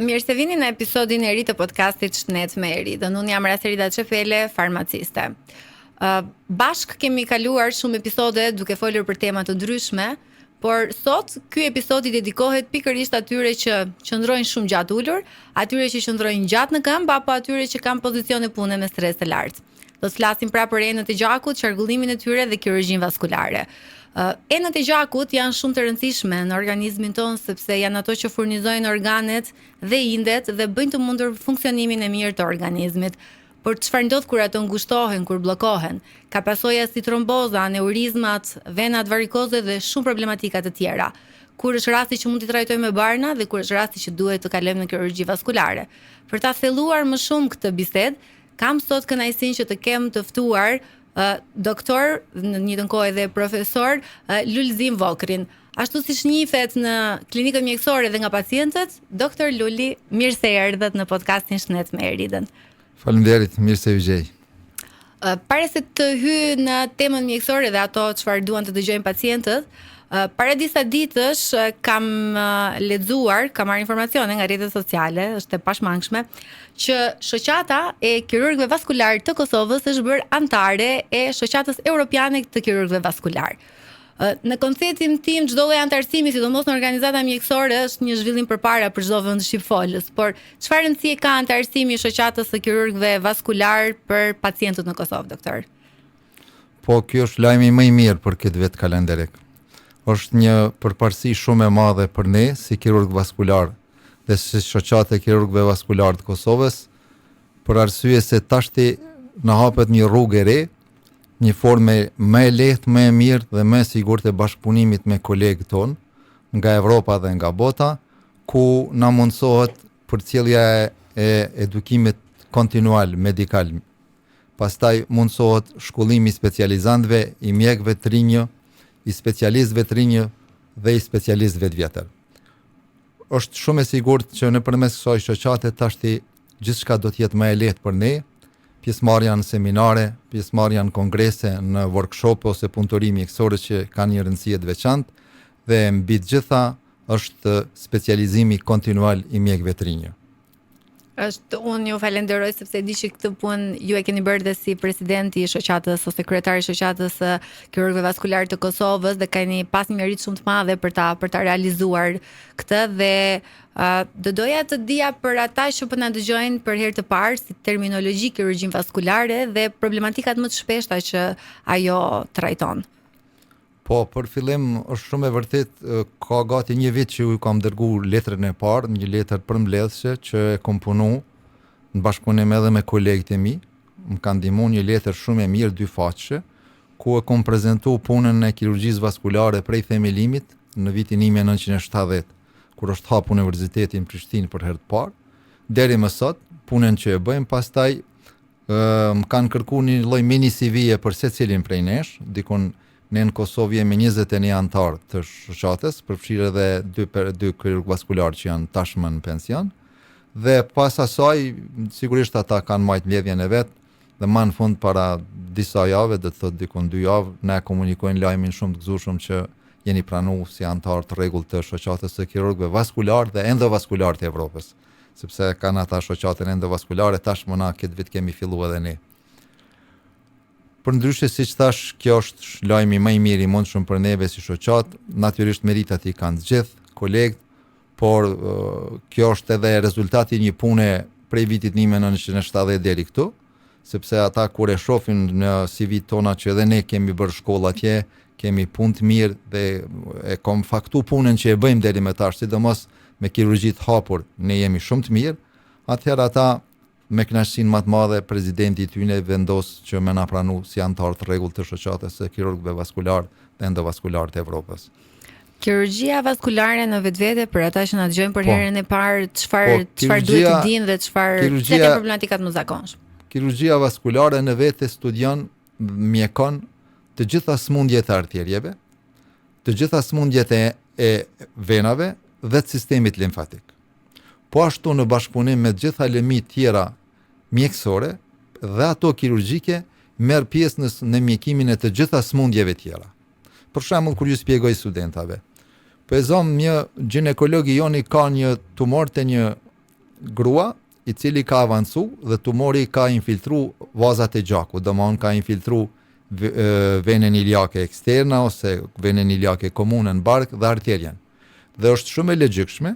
Mirë se vini në episodin e ri të podcastit Shnet me Eridën. Unë jam Raserida Çefele, farmaciste. Bashk kemi kaluar shumë episode duke folur për tema të ndryshme, por sot ky episodi dedikohet pikërisht atyre që qëndrojnë shumë gjatë ulur, atyre që qëndrojnë gjatë në këmbë apo atyre që kanë pozicione pune me stres të lartë. Do të flasim pra për enët e gjakut, qarkullimin e tyre dhe kirurgjinë vaskulare. Enët e gjakut janë shumë të rëndësishme në organizmin tonë sepse janë ato që furnizojnë organet dhe indet dhe bëjnë të mundur funksionimin e mirë të organizmit. Por çfarë ndodh kur ato ngushtohen, kur bllokohen? Ka pasoja si tromboza, aneurizmat, venat varikoze dhe shumë problematika të tjera. Kur është rasti që mund t'i trajtojmë me barna dhe kur është rasti që duhet të kalojmë në kirurgji vaskulare. Për ta thelluar më shumë këtë bisedë, kam sot kënaqësinë që të kem të ftuar doktor, në një të kohë edhe profesor, Lulzim Vokrin. Ashtu siç njihet në klinikën mjekësore dhe nga pacientët, doktor Luli, mirë se erdhët në podcastin Shnet me Eridën. Faleminderit, mirë se u gjej. Para se të hyj në temën mjekësore dhe ato çfarë duan të dëgjojnë pacientët, para disa ditësh kam lexuar, kam marrë informacione nga rrjetet sociale, është e pashmangshme, që shoqata e kirurgëve vaskular të Kosovës është bërë antare e shoqatës europiane të kirurgëve vaskular. Në konceptin tim, çdo lloj antarësimi, sidomos në organizata mjekësore, është një zhvillim përpara për çdo vend shqipfolës. Por çfarë rëndësie ka antarësimi i shoqatës së kirurgëve vaskular për pacientët në Kosovë, doktor? Po, kjo është lajmi më i mirë për këtë vit kalendarik. Është një përparësi shumë e madhe për ne si kirurg vaskular dhe si shoqatë e kirurgëve vaskular të Kosovës, për arsye se tashti na hapet një rrugë e re, një formë më e lehtë, më e mirë dhe më e sigurt të bashkëpunimit me kolegët tonë nga Evropa dhe nga bota, ku na mundsohet përcjellja e edukimit kontinual medikal. Pastaj mundsohet shkollimi i specializantëve, i mjekëve të rinj, i specialistëve të rinj dhe i specialistëve të vjetër. Është shumë e sigurt që nëpërmes kësaj shoqate tashti gjithçka do të jetë më e lehtë për ne. Pjesëmarrja në seminare, pjesëmarrja në kongrese, në workshop ose punëtori mjekësore që kanë një rëndësi të veçantë dhe mbi të gjitha është specializimi kontinual i mjekëve të rinj. Unë ju falenderoj sepse di që këtë punë ju e keni bërë dhe si presidenti i shoqatës ose kryetari i shoqatës së kirurgëve vaskular të Kosovës dhe keni pas një meritë shumë të madhe për ta realizuar këtë dhe do doja të dija për ata që po na dëgjojnë për herë të parë si terminologji kirurgjin vaskulare dhe problematikat më të shpeshta që ajo trajton. Po, për fillim është shumë e vërtet, ka gati një vit që ju kam dërguar letrën e parë, një letër përmbledhëse që e kam punu në bashkëpunim edhe me kolegët e mi. Më kanë ndihmuar një letër shumë e mirë, 2 faqe, ku e kam prezantuar punën e kirurgjisë vaskulare prej themelimit në vitin 1970, kur është hapur Universiteti në Prishtinë për herë të parë, deri më sot, punën që e bëjmë. Pastaj më kanë kërkuar një lloj mini CV-je për secilin prej nesh, dikon ne në Kosovë jemi 21 antar të shoqatës, përfshirë edhe 2 kirurg vaskular që janë tashmë në pension. Dhe pas asaj, sigurisht ata kanë marrë mbledhjen e vet dhe më në fund para disa javë, do të thotë dikon 2 javë, ne komunikojnë lajmin shumë të gëzueshëm që jeni pranuar si antar të rregullt të shoqatës së kirurgëve vaskular dhe endovaskular të Evropës, sepse kanë ata shoqatën endovaskulare, tashmë na këtë vit kemi filluar edhe ne. Përndryshe, siç thash, kjo është lajmi më i mirë i mundshëm për neve si shoqat. Natyrisht meritat i kanë të gjithë kolegët, por kjo është edhe rezultati një pune prej vitit 1970 deri këtu, sepse ata kur e shohin në CV tona që edhe ne kemi bërë shkollë atje, kemi punë të mirë dhe e kam faktu punën që e bëjmë deri më tash, sidomos me kirurgji të hapur, ne jemi shumë të mirë. Atëherë ata me kënaqësinë më të madhe presidenti i tyre vendos që më na pranu si antar të rregullt të shoqatës së kirurgëve vaskular dhe endovaskular të Evropës. Kirurgjia vaskulare në vetvete për ata që na dëgjojnë për herën e parë, çfarë duhet të dinë dhe çfarë janë problematikat më zakonshme? Kirurgjia vaskulare në vete studion, mjekon të gjitha sëmundjet e arterjeve, të gjitha sëmundjet e venave dhe të sistemit limfatik. Po ashtu në bashkëpunim me gjitha lëmit tjera mjekësore dhe ato kirurgjike merr pjesë në mjekimin e të gjitha sëmundjeve tjera. Për shembull, kur ju shpjegoj studentave, po e zom një ginekolog i joni ka një tumor te një grua i cili ka avancu dhe tumori ka infiltru vazat e gjakut, domthonjë ka infiltru venën iliake eksterne ose venën iliake komune në bark dhe arterien. Dhe është shumë e logjikshme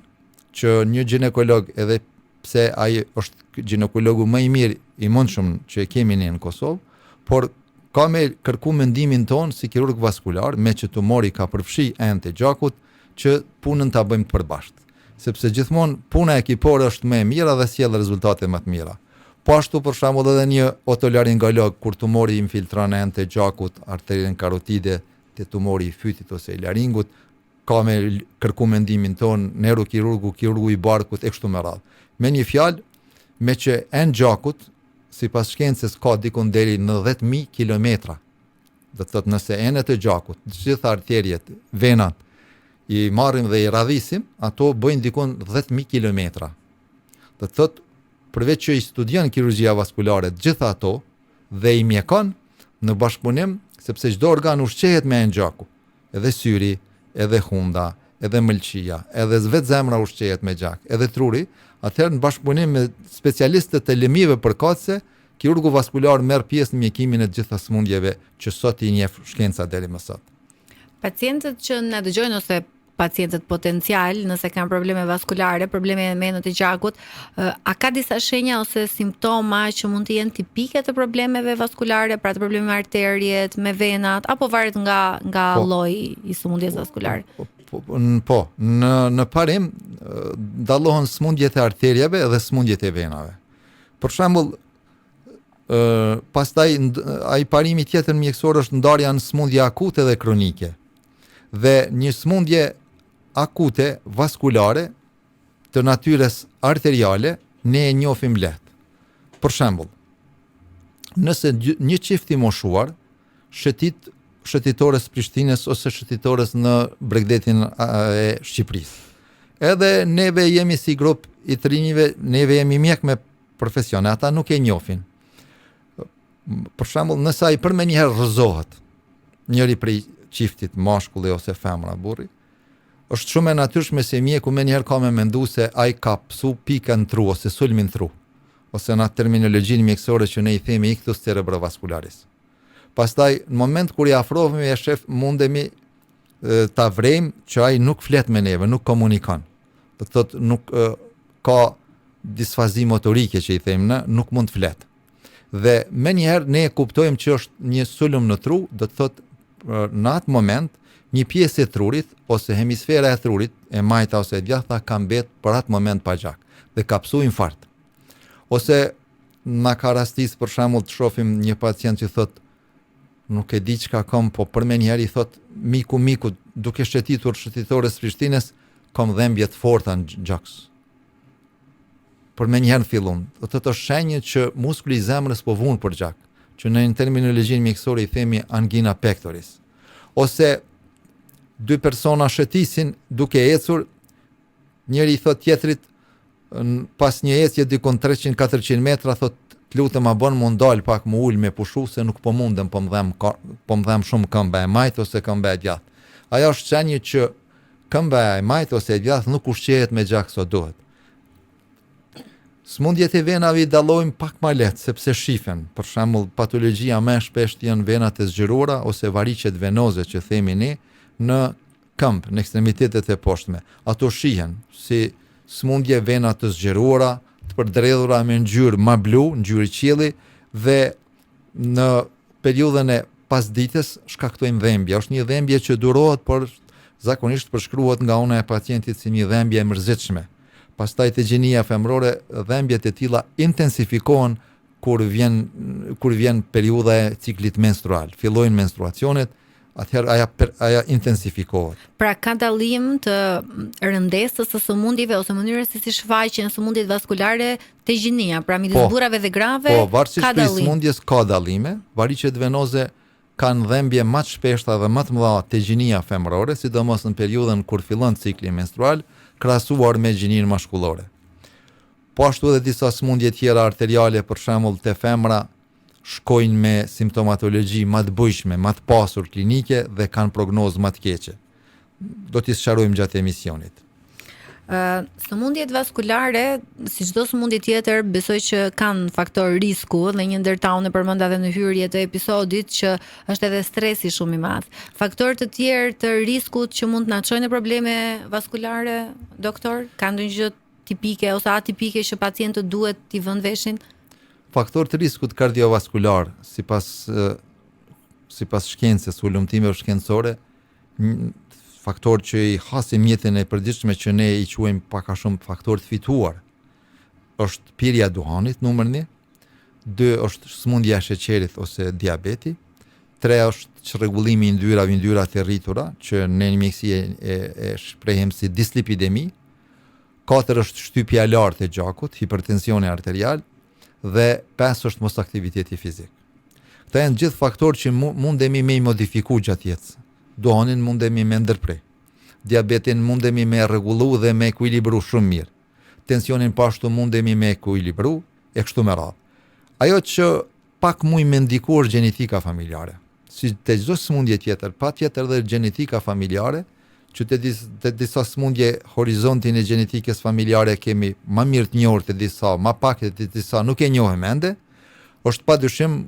që një ginekolog, edhe pse ai është ginekologu më i mirë i mundshëm që e kemi ne në Kosovë, por ka me kërku mendimin ton si kirurg vaskular, me që tumori ka përfshi enë të gjakut, që punën ta bëjmë të përbashkët. Sepse gjithmonë puna ekipore është më e mira dhe sjell rezultate më të mira. Po ashtu për shembull edhe një otolaringolog kur tumori infiltron enë të gjakut, arterien karotide, te tumori i fytit ose i laringut, ka me kërku mendimin ton neurokirurgu, kirurgu i barkut e kështu me radhë. Me një fjalë, me që enë gjakut sipas shkencës ka dikun deri në 10.000 kilometra. Do të thotë nëse enet e gjakut, gjitha arteriet, venat i marrim dhe i radhisim, ato bëjnë dikon 10.000 kilometra. Do të thotë, përveç që i studion kirurgjia vaskulare gjitha ato dhe i mjekon në bashkëpunim, sepse çdo organ ushqehet me enë gjaku, edhe syri, edhe hunda, edhe mëlçia, edhe vetë zemra ushqehet me gjak, edhe truri, atëherë në bashkëpunim me specialistët e lëmive përkatëse, kirurgu vaskular merr pjesë në mjekimin e të gjitha sëmundjeve që sot i njeh shkenca deri më sot. Pacientët që na dëgjojnë ose pacientët potencial, nëse kanë probleme vaskulare, probleme me enët e gjakut, a ka disa shenja ose simptoma që mund të jenë tipike të problemeve vaskulare, pra të probleme me arteriet, me venat, apo varet nga lloji i sëmundjes vaskulare? Po, në parim dallohen sëmundjet e arterieve dhe sëmundjet e venave. Për shembull, pastaj ai parimi tjetër mjekësor është ndarja në sëmundje akute dhe kronike. Dhe një sëmundje akute vaskulare të natyrës arteriale ne e njohim lehtë. Për shembull, nëse një çift i moshuar shëtit shëtitores Prishtinës ose shëtitores në Bregdetin e Shqipërisë. Edhe neve jemi si grup i të rinjve, neve jemi mjek me profesione, ata nuk e njohin. Për shembull, nëse ai për më njëherë rrëzohet, njëri prej çiftit mashkulli ose femra burri, është shumë e natyrshme se mjeku më njëherë ka me mendu se ai ka psu pikën tru ose sulmin tru, ose në terminologjinë mjekësore që ne i themi ictus cerebrovascularis. Pastaj, në moment kur i afrohemi e shef, mundemi ta vrejmë që ai nuk flet me neve, nuk komunikon. Do të thotë nuk ka disfazi motorike që i themi ne, nuk mund të flet. Dhe më njëherë ne kuptojmë që është një sulm në tru, do të thotë në atë moment një pjesë e trurit ose hemisfera e trurit, e majta ose e djathta ka mbet për atë moment pa gjak dhe ka psu infarkt. Ose na ka rastis për shembull të shohim një pacient që thot nuk e di çka kam, po për më njëherë i thot miku duke shëtitur shëtitores Prishtinës, kam dhembje të forta në gjaks. Për më njëherë fillon. Do të thotë shenjë që muskuli i zemrës po vun për gjak, që në terminologjinë mjekësore i themi angina pectoris. Ose dy persona shëtisin duke ecur, njëri i thot tjetrit pas një ecje dikon 300-400 metra, thot të lutem a bën mu ndal pak më ul me pushu se nuk po mundem, po më dhem shumë këmbë e majt ose këmbë e djathtë. Ajo është shenjë që këmbë e majt ose e djathtë nuk ushqehet me gjak sa duhet. Sëmundjet e venave i dallojmë pak më lehtë sepse shifen. Për shembull, patologjia më e shpeshtë janë venat e zgjeruara ose varicet venoze që themi ne në këmbë, në ekstremitetet e poshtme. Ato shihen si sëmundje vena të zgjeruara, të përdredhura me ngjyrë ma blu, ngjyrë qielli, dhe në periudhën e pasdites shkaktojnë dhembje. Është një dhembje që durohet, por zakonisht përshkruhet nga ana e pacientit si një dhembje e mërzitshme. Pastaj te gjinia femërore, dhembjet e tilla intensifikohen kur vjen periudha e ciklit menstrual. Fillojnë menstruacionet, atëherë aja intensifikohet. Pra ka dallim të rëndesës së sëmundjeve ose mënyrës se si shfaqen sëmundjet vaskulare te gjinia, pra midis burrave dhe grave, ka dallim. Po, varësisht prej sëmundjes ka dallime. Varicet venoze kanë dhembje më të shpeshta dhe më të mëdha te gjinia femërore, sidomos në periudhën kur fillon cikli menstrual, krahasuar me gjininë mashkullore. Po ashtu edhe disa sëmundje tjera arteriale, për shembull te femra, shkojnë me simptomatologji më të bujshme, më të pasur klinike dhe kanë prognozë më të keqe. Do t'i sqarojmë gjatë emisionit. Sëmundjet vaskulare, si çdo sëmundje tjetër, besoj që kanë faktor risku dhe një ndër ta unë përmenda edhe në hyrje të episodit që është edhe stresi shumë i madh. Faktorë të tjerë të riskut që mund të na çojnë në probleme vaskulare, doktor, ka ndonjë gjë tipike ose atipike që pacientët duhet t'i vënë veshin? Faktor të riskut kardiovaskular, sipas shkencës, ulëmtimeve shkencore, faktor që i hasim jetën e përditshme që ne i quajmë pak a shumë faktor të fituar, është pirja e duhanit, numër 1, 2 është sëmundja e sheqerit ose diabeti, 3 është çrregullimi i yndyrave të rritura, që ne në mjekësi e shprehim si dislipidemi, 4 është shtypja e lartë e gjakut, hipertensioni arterial, dhe 5 është mos aktiviteti fizik. Këta janë gjithë faktorë që mundemi me i modifiku gjatë jetës. Duhanin mundemi me ndërprej. Diabetin mundemi me rregullu dhe me ekuilibru shumë mirë. Tensionin pashtu mundemi me ekuilibru e kështu me radhë. Ajo që pak muj me ndiku është gjenetika familjare. Si të çdo sëmundje tjetër, patjetër dhe gjenetika familjare, që të disa sëmundje horizontin e gjenetikës familjare kemi më mirë të njohur, të disa më pak, të disa nuk e njohim ende, është padyshim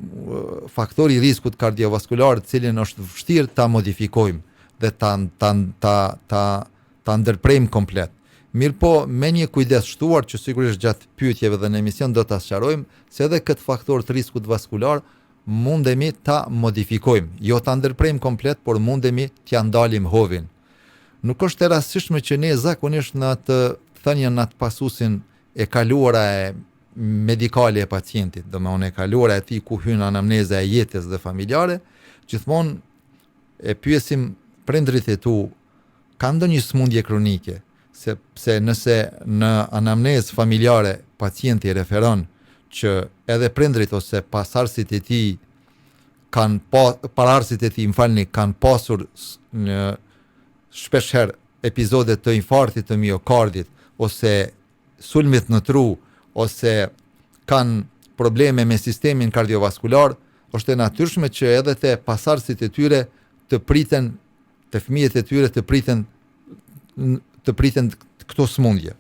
faktori i riskut kardiovaskular, të cilin është vështirë ta modifikojmë dhe ta ndërprejmë komplet. Mirë po, me një kujdes shtuar, që sigurisht gjatë pyetjeve dhe në emision do ta sqarojmë, se edhe këtë faktor të riskut vaskular mundemi ta modifikojmë, jo ta ndërprejmë komplet, por mundemi t'ja ndalim hovin. Nuk është e rastishme që ne zakonisht në atë thënien, në atë pasusin e kaluara e medikale e pacientit, domethënë e kaluara e tij ku hyn anamneza e jetës dhe familjare, gjithmonë e pyesim prindrit e tu, ka ndonjë sëmundje kronike, sepse nëse në anamnezë familjare pacienti referon që edhe prindrit ose pasardhësit e tij kanë pasur në shpeshherë epizode të infarktit të miokardit ose sulmit në tru ose kanë probleme me sistemin kardiovaskular, është e natyrshme që edhe te pasardhësit e tyre të priten, të fëmijët e tyre të priten këto sëmundje.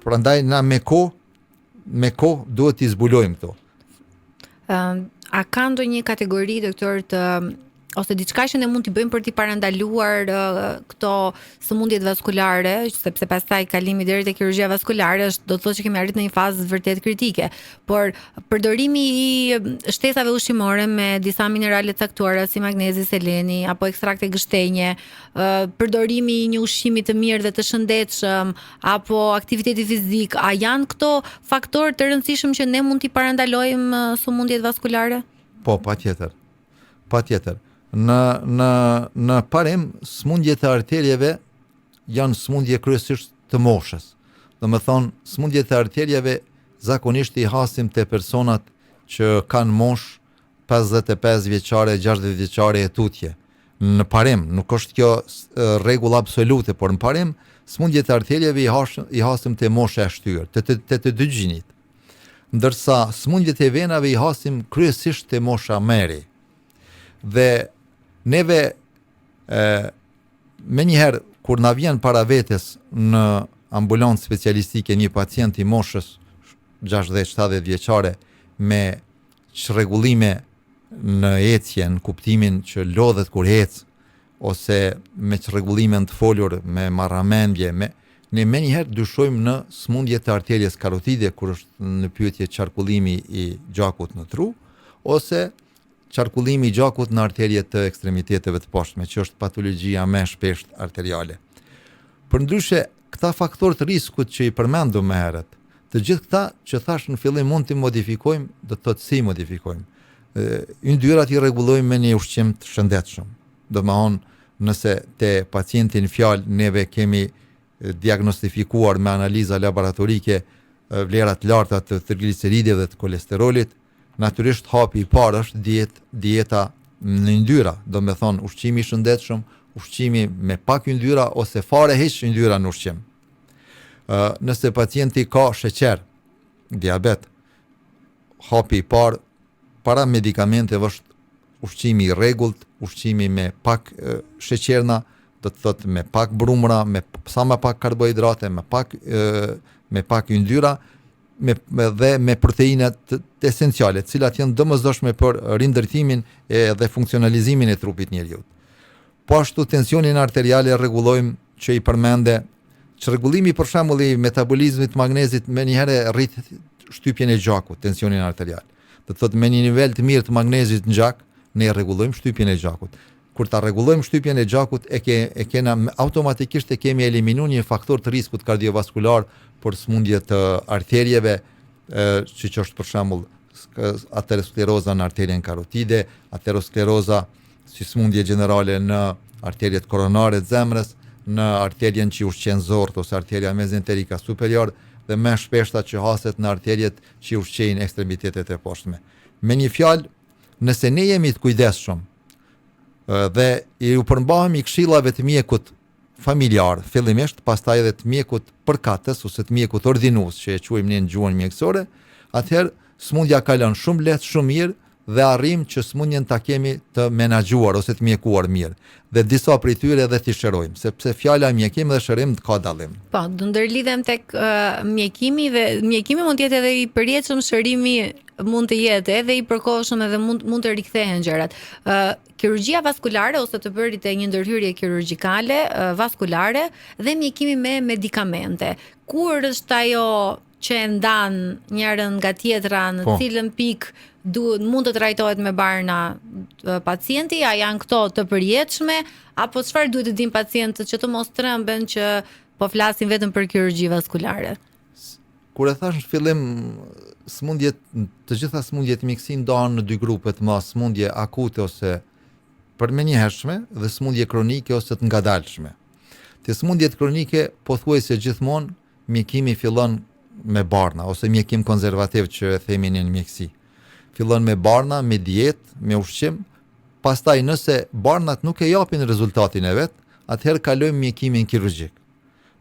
Prandaj na me kohë duhet t'i zbulojmë këto. A ka ndonjë kategori, doktor, ose diçka që ne mund t'i bëjmë për t'i parandaluar këto sëmundjet vaskulare, sepse pastaj kalimi deri te kirurgjia vaskulare do të thotë që kemi arritur në një fazë vërtet kritike, por përdorimi i shtesave ushqimore me disa minerale të caktuara si magnezi, seleni apo ekstrakte gështenje, përdorimi i një ushqimi të mirë dhe të shëndetshëm apo aktiviteti fizik, a janë këto faktorë të rëndësishëm që ne mund t'i parandalojmë sëmundjet vaskulare? Po, patjetër. Në parim, sëmundjet e arterieve janë sëmundje kryesisht të moshës. Do me thonë, sëmundjet e arterieve zakonisht i hasim të personat që kanë moshë 55 vjeçare, 60 vjeçare e tutje. Në parim, nuk është kjo rregull absolute, por në parim, sëmundjet e arterieve i hasim të moshë e shtyrë, të dy gjinit. Ndërsa sëmundjet e venave i hasim kryesisht të mosha meri. Dhe neve me njëherë kur na vjen para vetes në ambulancë specialistike një pacient i moshës 60-70 vjeçare me çrregullime në ecje, në kuptimin që lodhet kur ec, ose me çrregullime të folur, me marramendje, ne me njëherë dyshojmë në sëmundje të arterjes karotide, kur është në pyetje qarkullimi i gjakut në tru, ose qarkullimi i gjakut në arterje të ekstremiteteve të poshtme, që është patologjia më e shpeshtë arteriale. Përndryshe, këta faktorë të riskut që i përmendëm më herët, të gjithë këta që thash në fillim mund t'i modifikojmë, do të thotë si modifikojmë. Yndyrat i rregullojmë me një ushqim të shëndetshëm. Domethënë, nëse te pacienti në fjalë neve kemi diagnostifikuar me analiza laboratorike vlerat larta të trigliceridëve dhe të kolesterolit, natyrisht hapi i parë është dieta në yndyra, do me thonë ushqimi i shëndetshëm, ushqimi me pak yndyra ose fare hiç yndyra në ushqim. Nëse pacienti ka sheqer, diabet, hapi i parë para medikamenteve është ushqimi i rregullt, ushqimi me pak sheqerna, do të thotë me pak brumra, sa më pak karbohidrate, me pak yndyrra, dhe me proteinat të esenciale, të cilat janë domosdoshme për rindërtimin dhe funksionalizimin e trupit njeriu. Po ashtu tensionin arterial e rregullojmë, që i përmende që rregullimi për shembull i metabolizmit të magnezit menjëherë rrit shtypjen e gjakut, tensionin arterial. Do të thotë me një nivel të mirë të magnezit në gjak, ne rregullojmë shtypjen e gjakut. Kur ta rregullojmë shtypjen e gjakut, automatikisht e kemi eliminuar një faktor të riskut kardiovaskular për smundje të arterieve, siç është për shembull ateroskleroza në arterien karotide, ateroskleroza si smundje gjenerale në arteriet koronare të zemrës, në arterien që ushqen zort ose arteria mezenterika superior, dhe më shpeshta që haset në arteriet që ushqejnë ekstremitetet e poshtme. Me një fjalë, nëse ne jemi të kujdesshëm dhe i u përmbahemi këshillave të mjekut familjar, fillimisht, pastaj edhe të mjekut përkatës ose të mjekut ordinues, që e quajmë ne në gjuhën mjekësore, atëherë smundja kalon shumë lehtë, shumë mirë dhe arrim që smundjen ta kemi të menaxhuar ose të mjekuar mirë. Dhe disa prej tyre edhe t'i shërojmë, sepse fjala mjekim dhe shërim ka dallim. Po, do ndërlidhem tek mjekimi, dhe mjekimi mund të jetë edhe i përjetshëm, shërimi mund të jetë edhe i përkohshëm, edhe mund të rikthehen gjërat. Kirurgjia vaskulare ose të bërit e një ndërhyrje kirurgjikale vaskulare dhe mjekimi me medikamente. Kur është ajo që e ndan njërën nga tjetra, në cilën pikë mund të trajtohet me barna pacienti, a janë këto të përjetshme, apo çfarë duhet të dinë pacientët që të mos tremben që po flasim vetëm për kirurgji vaskulare? Kur e thash në fillim, të gjitha smundjet mjekësi ndahen në dy grupe të madhe, smundje akute ose përmenjëhershme dhe smundje kronike ose të ngadalshme. Te smundjet kronike pothuajse gjithmonë mjekimi fillon me barna ose mjekim konservativ që e themi në mjekësi. Fillon me barna, me dietë, me ushqim, pastaj nëse barnat nuk e japin rezultatin e vet, atëherë kalojmë mjekimin kirurgjik.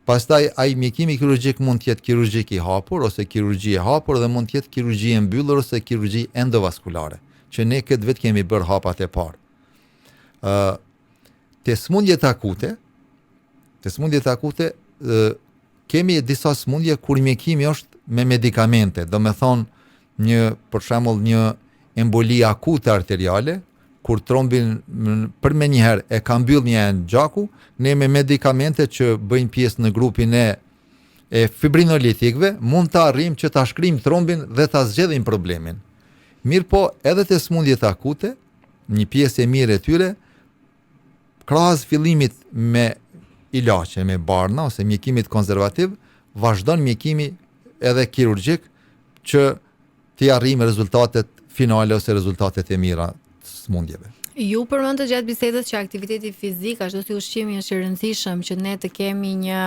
Pastaj ai mjekimi kirurgjik mund të jetë kirurgjik i hapur ose kirurgji e hapur, dhe mund të jetë kirurgji e mbyllur ose kirurgji endovaskulare, që ne këtë vit kemi bërë hapat e parë. Te smundjet akute, kemi disa smundje kur mjekimi është me medikamente, do me thonë për shembull një emboli akute arteriale, kur trombin për me njëherë e ka mbyll një enë gjaku, ne me medikamente që bëjnë pjesë në grupin e fibrinolitikëve, mund të arrijmë që ta shkrim trombin dhe ta zgjedhim problemin. Mirë po, edhe te smundjet akute, një pjesë e mirë e tyre, krahas fillimit me ilaçe, me barna ose mjekimit konservativ, vazhdon mjekimi edhe kirurgjik që të arrijmë rezultatet finale ose rezultatet e mira të smundjeve. Ju përmendët gjatë bisedës që aktiviteti fizik ashtu si ushqimi është i rëndësishëm që ne të kemi një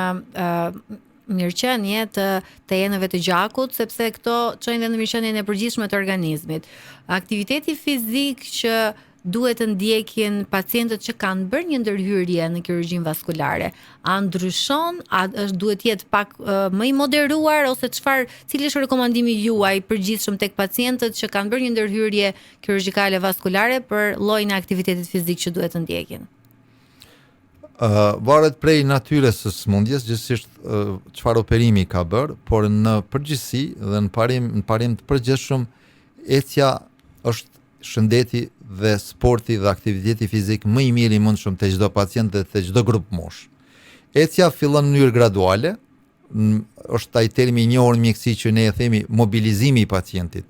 mirëqenie të enëve të gjakut, sepse këto çojnë në mirëqenien e përgjithshme të organizmit. Aktiviteti fizik që duhet të ndjekin pacientët që kanë bërë një ndërhyrje në kirurgjin vaskulare, a ndryshon, duhet jetë pak më i moderuar, ose cili është rekomandimi juaj përgjithshëm tek pacientët që kanë bërë një ndërhyrje kirurgjikale vaskulare për llojin e aktivitetit fizik që duhet të ndjekin? Varet prej natyres së smundjes, gjithsesi çfarë operimi ka bërë, por në përgjithësi dhe në parim të përgjithshëm, ecja është shëndeti dhe sporti dhe aktiviteti fizik më i miri i mundshëm te çdo pacient dhe te çdo grup mosh. Ecja fillon në mënyrë graduale, është ai termi i njohur në mjekësi që ne e themi mobilizimi i pacientit.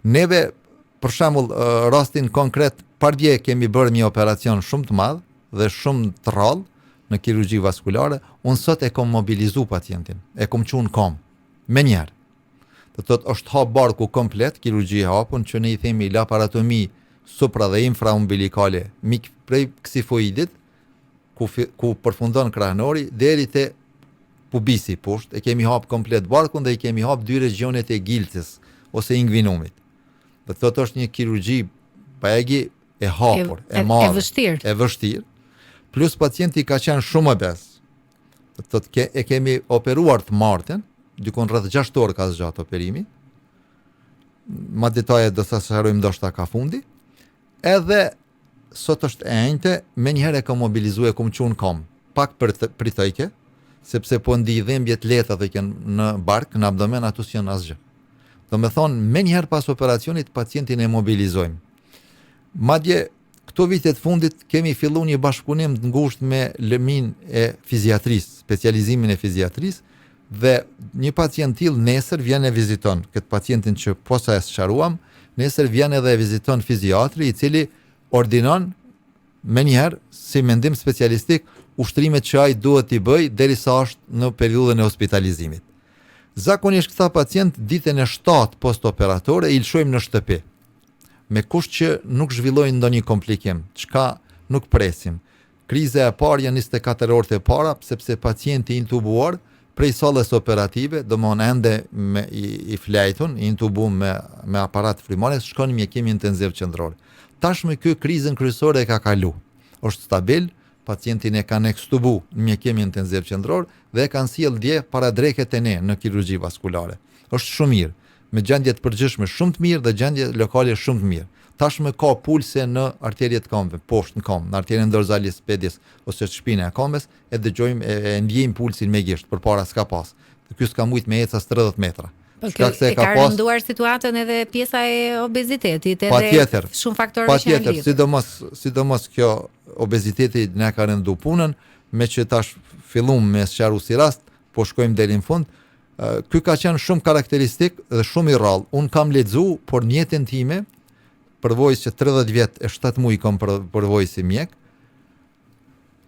Neve, për shembull, rastin konkret, pardje kemi bërë një operacion shumë të madh dhe shumë të rrallë në kirurgji vaskulare, unë sot e kom mobilizu pacientin, e kom çuar në kom, me njerë. Të thotë është hap barku komplet, kirurgji e hapun, që ne i themi laparotomi supra dhe infraumbilikale, mik prej ksifoidit, ku përfundon krahnori, deri te pubisi poshtë, e kemi hap komplet barkun dhe i kemi hap dy regionet e gilcës ose inguinumit. Të thotë është një kirurgji pajegi e hapur, e madhe, e vështirë, plus pacienti ka qenë shumë obez. Të thotë e kemi operuar të martën, dykon rreth 6 orë ka zgjatë operimi. Ma detaje do të sqarojmë ndoshta ka fundi. Edhe sot është e njëjtë, menjëherë e kam mobilizuar, e kam çuar në kom. pak pritëjke, sepse po ndi dhimbjet lehta dhe kënë në bark, në abdomen, ato s'janë asgjë. Do me thonë, me njëherë pas operacionit, pacientin e mobilizojmë. Madje, këto vitet fundit, kemi fillu një bashkëpunim të ngushtë me lëmin e fiziatrisë, specializimin e fiziatrisë, dhe një pacient tillë nesër vjen e viziton këtë pacientin që posa e sqaruam, nesër vjen edhe e viziton fiziatri i cili ordinon me njëherë si mendim specialistik ushtrimet që ai duhet t'i bëj derisa është në periudhën e hospitalizimit. Zakonisht këta pacient ditën e 7 post-operatore i lëshojmë në shtëpi, me kusht që nuk zhvillojnë ndonjë komplikim, çka nuk presim. Kriza e parë janë 24 orët e para, sepse pacienti intubuar prej sallës operative, domthonë ende i flajtun, intubum me aparat frymores, shkon në mjekim intensiv qendror. Tashmë ky krizën kryesore e ka kalu. Është stabil, pacientin e kanë ekstubu në mjekim intensiv qendror dhe e kanë sjell dje para dreket e ne në kirurgji vaskulare. Është shumë mirë, me gjendje të përgjithshme shumë të mirë dhe gjendje lokale shumë të mirë. Tashmë ka pulse në arterjet këmbëve, poshtë në këmbë, në arterien dorsalis pedis ose shpina e këmbës, e dëgjojmë e ndjejmë pulsin me gisht, përpara s'ka pas. Ky s'ka mujt me ecas 30 metra. E ka rënduar situatën edhe pjesa e obezitetit, edhe shumë faktorë që janë lidhur. Sidomos kjo obeziteti ne ka rëndu punën, me që tash fillum me sqaru si rast, po shkojmë deri në fund. Ky ka qenë shumë karakteristik dhe shumë i rrallë. Unë kam lexuar, por në jetën time, përvojës që 30 vjet e 7 muaj kam përvojë si mjek,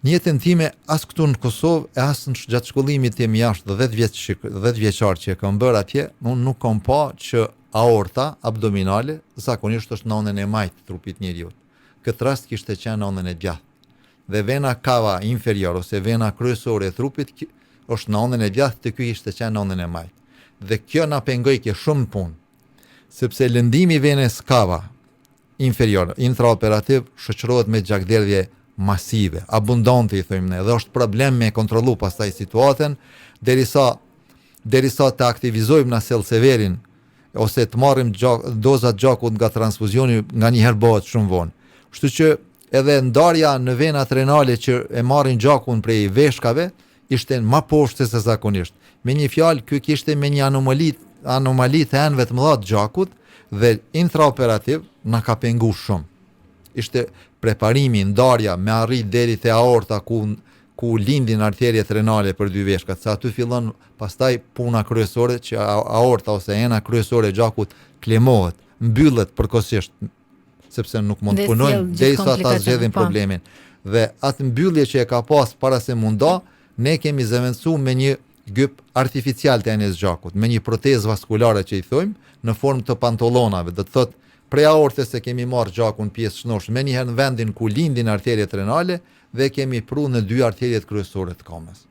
në jetën time as këtu në Kosovë e as në gjatë shkollimit tim jashtë 10 vjeçar që e kam bërë atje, unë nuk kam pa që aorta abdominale zakonisht është nënën e majtë të trupit njeriut. Këtë rast kishte qenë nënën e djathtë. Dhe vena cava inferior ose vena kryesore e trupit është nënën e djathtë, të ky ishte qenë nënën e majtë. Dhe kjo na pengoi ke shumë punë, sepse lëndimi i venës cava inferior, intraoperativ, shoqërohet me gjakderdhje masive, abundante i thojmë ne, dhe është problem me kontrollu pastaj situatën, derisa të aktivizojmë në selseverin, ose të marrim dozat gjakut nga transfuzioni, nga njëherë bëhet shumë vonë. Kështu që edhe ndarja në venat renale që e marrin gjakun prej veshkave, ishte më poshtë se zakonisht. Me një fjalë, ky kishte me një anomali të enëve të mëdha të gjakut, dhe intraoperativ na ka pengu shumë. Ishte preparimi, ndarja me arrit deri te aorta ku lindin arterjet renale për dy veshkat, se aty fillon pastaj puna kryesore që aorta ose ena kryesore e gjakut klemohet, mbyllet përkohësisht, sepse nuk mund të punojnë derisa ta zgjedhin problemin. Dhe atë mbyllje që e ka pas para se mundo, ne kemi zëvendësuar me një gyp artificial të enës gjakut, me një protezë vaskulare që i thojmë, në formë të pantolonave, do të thotë prej aortës se kemi marrë gjakun pjesë shnosh, me njëherë në vendin ku lindin arterjet renale dhe kemi pru në 2 arterjet kryesore të këmbës.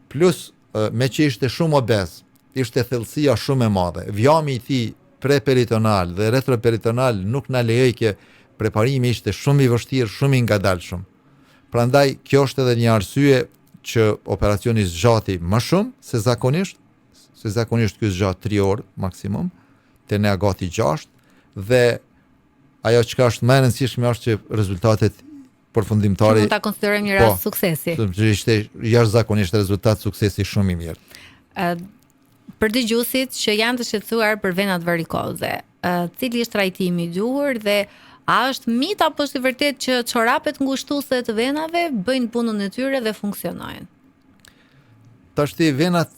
Plus, me që ishte shumë obez, ishte thellësia shumë e madhe, vjami i tij preperitonal dhe retroperitonal nuk na lejoi që preparimi ishte shumë i vështirë, shumë i ngadalshëm. Prandaj kjo është edhe një arsye që operacioni zgjati më shumë se zakonisht ky zgjat 3 orë maksimum, te ne gati 6, dhe ajo që është më e rëndësishme është që rezultatet përfundimtare mund ta konsiderojmë një rast suksesi. Ishte jashtëzakonisht rezultat suksesi shumë i mirë. Për dëgjuesit që janë të shqetësuar për venat varikoze, cili është trajtimi i duhur dhe a është mit apo është i vërtet që çorapet ngushtuese të venave bëjnë punën e tyre dhe funksionojnë? Tashti venat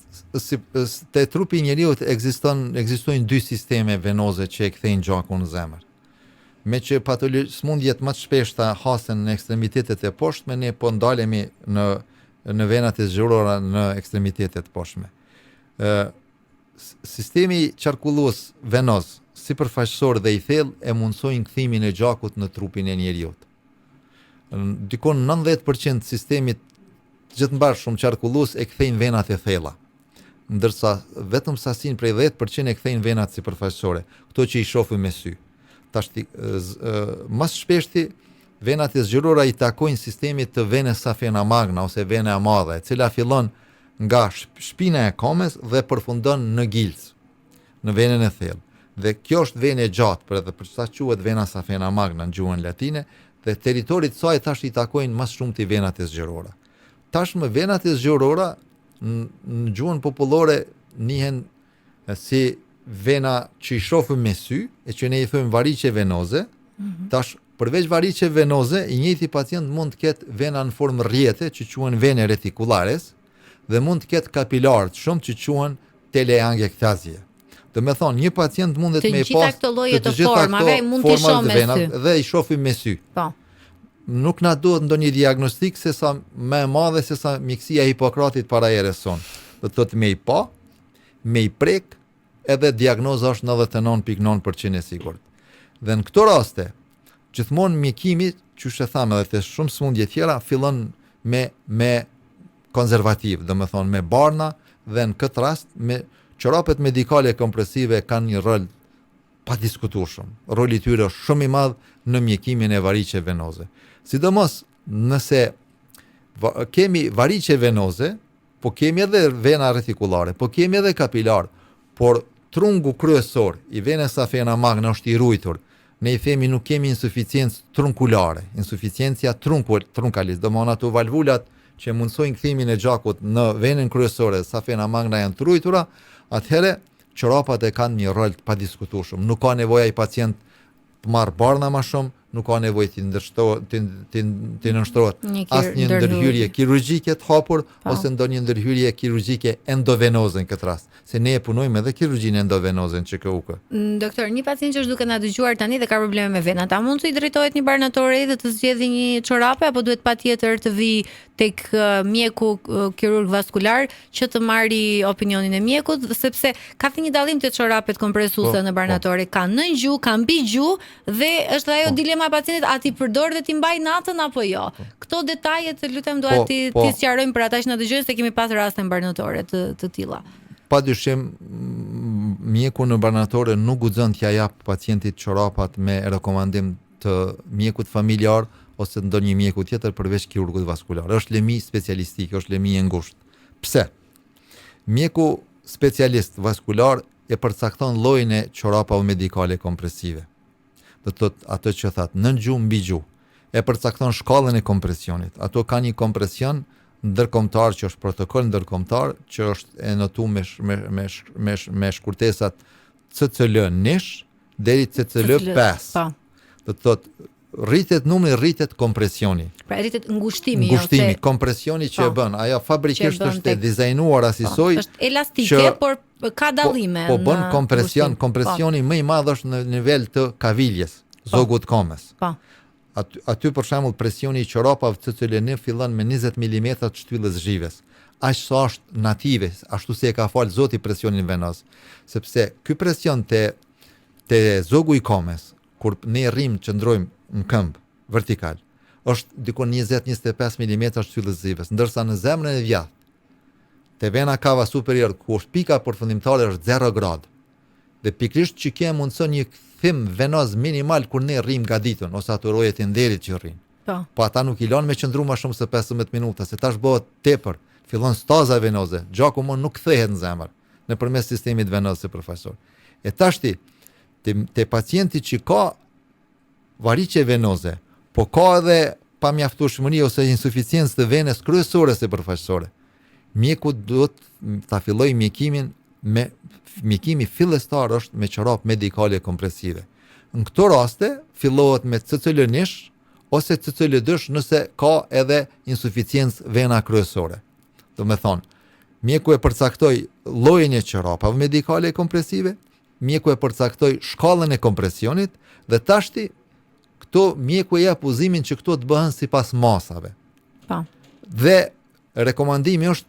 te trupi i njeriu ekzistojnë 2 sisteme venoze që e kthejnë gjakun në zemër. Me që smundjet më të shpeshta hasen në ekstremitetet e poshtme, ne po ndalemi në venat e zgjuara në ekstremitetet e poshtme. Sistemi qarkullues venoz sipërfaqësor dhe i thellë e mundsojnë kthimin e gjakut në trupin e njeriu. Dikon 90% sistemit gjithëmbarshëm qarkullues e kthejnë venat e thella, ndërsa vetëm sasinë prej 10% e kthejnë venat sipërfaqësore, këto që i shohim me sy. Tashti më shpeshti venat e zgjuara i takojnë sistemit të venës safena magna ose vena e madhe, e cila fillon nga shpina e këmbës dhe përfundon në gilz, në venën e thellë. Dhe kjo është venë e gjatë, për sa quhet vena safena magna në gjuhën latine, dhe territorit saj tash i takojnë më shumë të venat e zgjuara. tashmë venat e zgjuarura në gjuhën popullore njihen si vena që i shohim me sy, e që ne i thojmë variqe venoze. Tash përveç variqe venoze, i njëjti pacient mund të ketë vena në formë rrjete që quhen vene reticulares dhe mund të ketë kapilar të shumë që quhen teleangiektazie. Do me thonë, një pacient mundet me i pas të gjitha këto lloje të formave mund t'i shohim me sy. Dhe i shohim me sy. Po. Nuk na duhet ndonjë diagnostik se sa më e madhe se sa mjekësia e Hipokratit para erës sonë. Do të thotë me i pa, me i prek, edhe diagnoza është 99.9% e sigurt. Dhe në këto raste, gjithmonë mjekimi, çush e thamë edhe të shumë sëmundje tjera, fillon me konservativ, do me thonë me barna, dhe në këtë rast me çorapet medikale kompresive kanë një rol pa diskutueshëm. Roli i tyre është shumë i madh në mjekimin e variqe venoze. Sidomos nëse kemi variqe venoze, po kemi edhe vena retikulare, po kemi edhe kapilar, por trungu kryesor i venës safena magna është i ruajtur. Ne i themi nuk kemi insuficiencë trunkulare, insuficiencia trunkalis, do më ato valvulat që mundsojnë kthimin e gjakut në venën kryesore, safena magna janë të ruajtura, atëherë çorapat e kanë një rol të padiskutueshëm. Nuk ka nevojë ai pacient të marr barna më shumë, nuk ka nevojë të nënshtrohet asnjë ndërhyrje kirurgjike të hapur ose ndonjë ndërhyrje kirurgjike endovenoze në këtë rast, se ne e punojmë edhe kirurgjinë endovenoze në ÇKU-k. Doktor, një pacient që është duke na dëgjuar tani dhe ka probleme me venat, a mund të i drejtohet një barnatore dhe të zgjedhë një çorape apo duhet patjetër të vi tek mjeku kirurg vaskular që të marri opinionin e mjekut, sepse ka një dallim te çorapet kompresuese në barnatore, ka nën gjuhë, ka mbi gjuhë dhe është ajo dilema e pacientit, a ti përdor dhe ti mbaj natën apo jo. Këto detaje të lutem dua ti sqarojmë për ata që na dëgjojnë se kemi pas raste në barnatore të tilla. Padyshim mjeku në barnatore nuk guxon t'ia jap pacientit çorapat me rekomandim të mjekut familjar ose ndonjë mjeku tjetër përveç kirurgut vaskular. Është lëmi specialistike, është lëmi e ngushtë. Pse? Mjeku specialist vaskular e përcakton llojin e çorapave medikale kompresive. Do të thotë ato që thatë nën gjuhë mbi gjuhë. E përcakton shkallën e kompresionit. Ato kanë një kompresion ndërkombëtar që është protokoll ndërkombëtar që është e notuar me shkurtesat CCL nish deri CCL 5. Do të thotë rritet numri, rritet kompresioni. Pra rritet ngushtimi, kompresioni që e bën. Ajo fabrikisht është e dizajnuar asisoj. Është elastike, por ka dallime. Po bën kompresion, kompresioni më i madh është në nivel të kaviljes, zogut komës. Po. Aty për shembull presioni i çorapave CCL fillon me 20 mm të shtyllës zhives. Aq sa është native, ashtu si e ka fal Zoti presionin venoz. Sepse ky presion te zogu i komës, kur ne rrim qëndrojmë në këmbë vertikal, është diku 20-25 mm shtyllës zhives, ndërsa në zemrën e djathtë, te vena cava superior, ku është pika përfundimtare është 0 gradë. Dhe pikrisht që kjo mundson një kthim venoz minimal kur ne rrim gaditën ose ato rojet e nderit që rrin. Po ata nuk i lën me qëndru më shumë se 15 minuta, se tash bëhet tepër, fillon staza venoze, gjaku më nuk kthehet në zemër nëpërmes sistemit venoz së përfaqësor. E tashti te pacienti që ka variqe venoze, po ka edhe pamjaftueshmëri ose insuficiencë të venës kryesore së përfaqësore, mjeku duhet ta fillojë mjekimi fillestar është me çorap medikale kompresive. Në këto raste fillohet me CCL nish ose CCL dysh nëse ka edhe insuficiencë vena kryesore. Do me thonë, mjeku e përcaktoi llojin e çorapave medikale kompresive, mjeku e përcaktoi shkallën e kompresionit dhe tashti këto mjeku e jep udhëzimin që këto të bëhen sipas masave. Po. Dhe rekomandimi është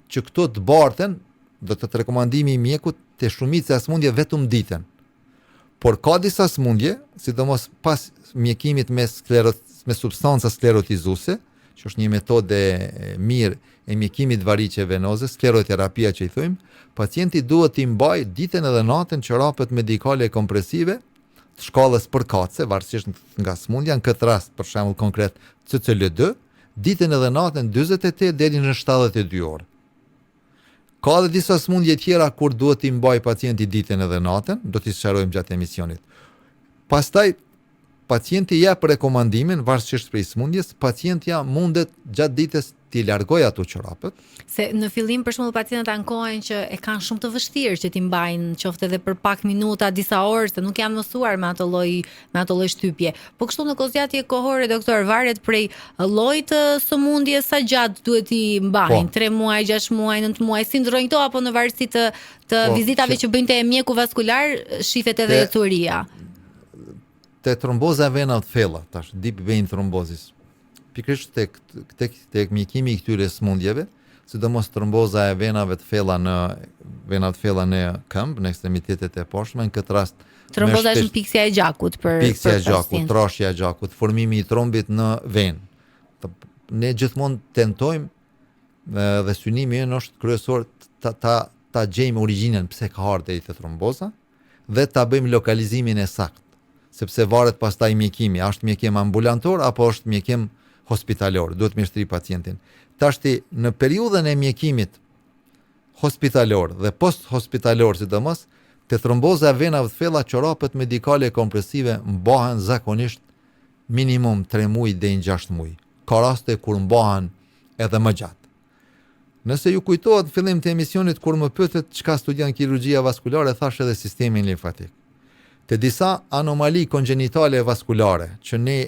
që këto të barten, do të rekomandimi i mjekut te shumica e smundjeve vetëm ditën. Por ka disa smundje, sidomos pas mjekimit me substanca sklerotizuese, që është një metodë e mirë e mjekimit variqe venoze, skleroterapia që i thojmë, pacienti duhet t'i mbaj ditën edhe natën çorapet medikale kompresive të shkallës përkatëse, varësisht nga smundja, në këtë rast për shembull konkret CCL2, ditën edhe natën 48 deri në 72 orë. Ka dhe disa smundje tjera kur duhet t'i mbaj pacienti ditën edhe natën, do t'i sqarojmë gjatë emisionit. Pastaj pacienti jep rekomandimin, varësisht prej smundjes, pacientja mundet gjatë ditës ti largoj ato çorapët. Se në fillim për shembull pacientët ankohen që e kanë shumë të vështirë që ti mbajnë qoftë edhe për pak minuta, disa orë, se nuk janë mësuar me ato lloj shtypje. Po kështu në kozgjatje kohore, doktor, varet prej llojit të sëmundjes sa gjatë duhet i mbajnë, 3 muaj, 6 muaj, 9 muaj, si ndrojnë këto apo në varësi të vizitave që bëjnë te mjeku vaskular, shifet edhe teoria. Te tromboza e venave të thella, tash deep vein thrombosis. Pikërisht tek mjekimi i këtyre sëmundjeve, sidomos tromboza e venave të thella në këmbë, në ekstremitetet e poshtme, në këtë rast tromboza është piksja e gjakut piksja e gjakut, trashja e gjakut, formimi i trombit në venë. Ne gjithmonë tentojmë dhe synimi ynë është kryesor ta gjejmë origjinën pse ka ardhur deri te tromboza dhe ta bëjmë lokalizimin e saktë, sepse varet pastaj mjekimi, a është mjekim ambulantor apo është mjekim hospitalor, duhet me shtri pacientin. Tashti në periudhën e mjekimit hospitalor dhe post hospitalor sidomos, te tromboza e venave të thella çorapët medikale kompresive mbahen zakonisht minimum 3 muaj deri në 6 muaj. Ka raste kur mbahen edhe më gjatë. Nëse ju kujtohet në fillim të emisionit kur më pyetët çka studion kirurgjia vaskulare, thash edhe sistemin limfatik. Te disa anomali kongenitale vaskulare që ne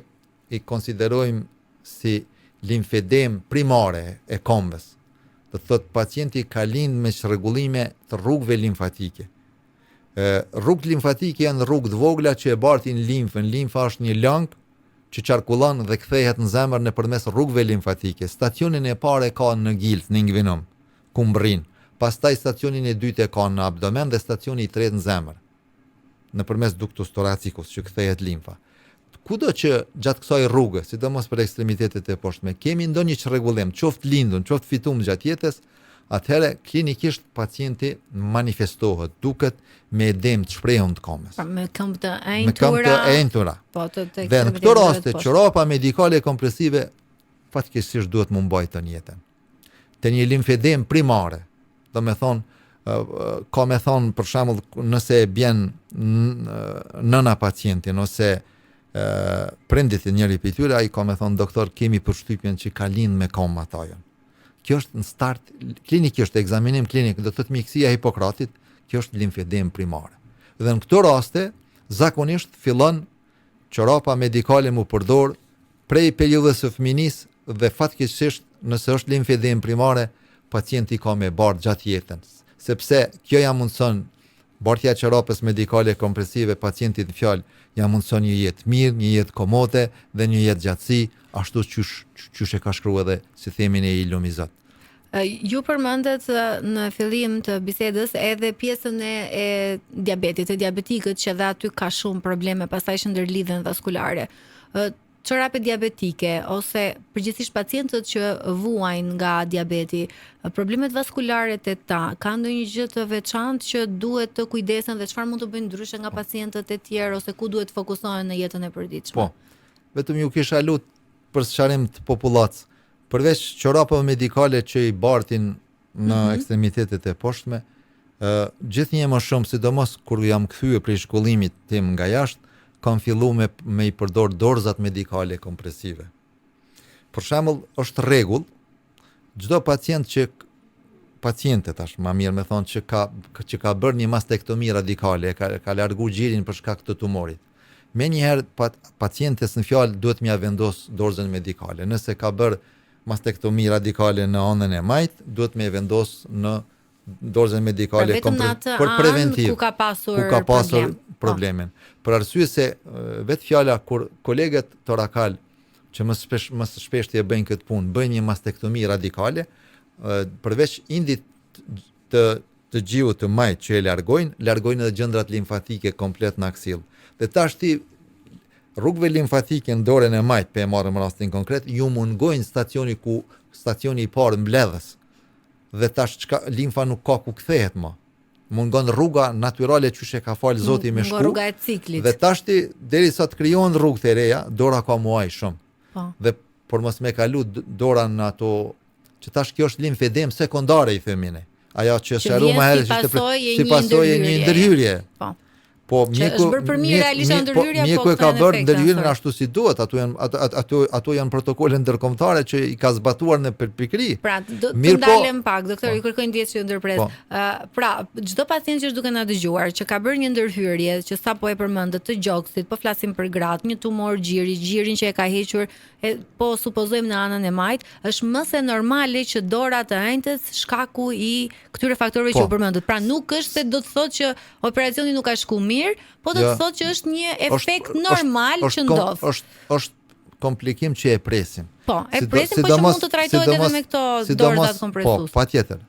i konsiderojmë si limfedem primare e kombës. Do thotë pacienti ka lind me çrregullime të rrugëve limfatike. Rrugët limfatike janë rrugë të vogla që e bartin limfën. Limfa është një lang që qarkullon dhe kthehet në zemër nëpërmes rrugëve limfatike. Stacionin e parë ka në gilt, në inguinum, ku mbrin. Pastaj stacionin e dytë ka në abdomen dhe stacioni i tretë në zemër, nëpërmes ductus thoracicus që kthehet limfa. Kudo që gjatë kësaj rrugë, sidomos për ekstremitetet e poshtme, kemi ndonjë çrregullim, qoftë lindun, qoftë fitum gjatë jetës, atëherë klinikisht pacienti manifestohet, duket me edem të shprehur të kombës. Me këmbë të entura. Po, dhe në këto raste, çorapa medikale kompresive fatkeqësisht duhet më mbajtë në jetën. Te një limfedem primare, do me thonë, ka me thonë për shembull nëse e bjen nëna pacientin ose prindit e njëri për tyre, ai ka me thonë doktor, kemi përshtypjen që ka lind me komë ata janë. Kjo është në start klinikisht, ekzaminim klinik, do të thotë mjekësia e Hipokratit, kjo është limfedem primare. Dhe në këto raste zakonisht fillon çorapa medikale mu përdor prej periudhës së fëminisë dhe fatkeqësisht nëse është limfedem primare, pacienti ka me bardh gjatë jetës, sepse kjo ja mundson bartja e çorapës medikale kompresive pacientit në fjalë ja mundson një jetë mirë, një jetë komode dhe një jetë gjatësi, ashtu qysh e ka shkruar edhe si themin e ilumizat. Ju përmendet në fillim të bisedës edhe pjesën e diabetit, e diabetikët që dhe aty ka shumë probleme pastaj që ndërlidhen vaskulare. Çorapet diabetike ose përgjithsisht pacientët që vuajnë nga diabeti, problemet vaskulare te ta, ka ndonjë gjë të veçantë që duhet të kujdesen dhe çfarë mund të bëjnë ndryshe nga pacientët e tjerë ose ku duhet fokusohen në jetën e përditshme? Po. Vetëm ju kisha lut për sqarim të popullatës. Përveç çorapave medikale që i bartin në ekstremitetet e poshtme, gjithnjë më shumë, sidomos kur jam kthyer prej shkollimit tim nga jashtë, kam fillu me i përdor dorzat medikale kompresive. Për shembull, është rregull, çdo paciente tash, më mirë me thonë që ka bërë një mastektomi radikale, ka largu gjirin për shkak të tumorit. Menjëherë pacientes në fjalë duhet m'ia vendos dorzën medikale. Nëse ka bërë mastektomi radikale në anën e majt, duhet me vendos në dorzën medikale për preventiv, ku ka pasur problemin. Për arsye se vetë fjala kur kolegët torakal që më shpesh të bëjnë këtë punë, bëjnë një mastektomi radikale, përveç indit të gjiut të majt që e largojnë edhe gjëndrat limfatike komplet në aksill. Dhe tash ti rrugëve limfatike në dorën e majt, pe e marrëm rastin konkret, ju mungojnë stacioni i parë mbledhës. Dhe tash limfa nuk ka ku kthehet më. Mungon rruga natyrale që she ka falë Zoti me shku. Rruga e ciklit. Dhe tashti derisa të krijohen rrugë të reja, dora ka muaj shumë. Po. Dhe por mos me kalu dora në ato që tash kjo është limfedem sekondare i themi ne. Ajo që sharu më herë si pasojë një ndërhyrje. Po. Po është bërë për mirë realisht ndërhyrja, mjeku e ka bërë ndërhyrjen ashtu si duhet. Ato janë protokole ndërkombëtare që i ka zbatuar në pikëri. Pra, të ndalem pak, doktor, i kërkojnë ndjes që ndërpres. Pra, çdo pacient që është duke na dëgjuar, që ka bërë një ndërhyrje, që sapo e përmendët të gjoksit, po flasim për gratë, një tumor gjirin që e ka hequr, po supozojmë në anën e majt, është më se normale që dora të enjtës shkaku i këtyre faktorëve që u përmendët. Pra, nuk është se do të thotë që operacioni nuk ka shkuar mirë, po do të thotë që është një efekt normal që ndodh. Është komplikim që e presim. Po, e presim, po që mund të trajtohet edhe me këto dorëzat kompresues. Po, patjetër.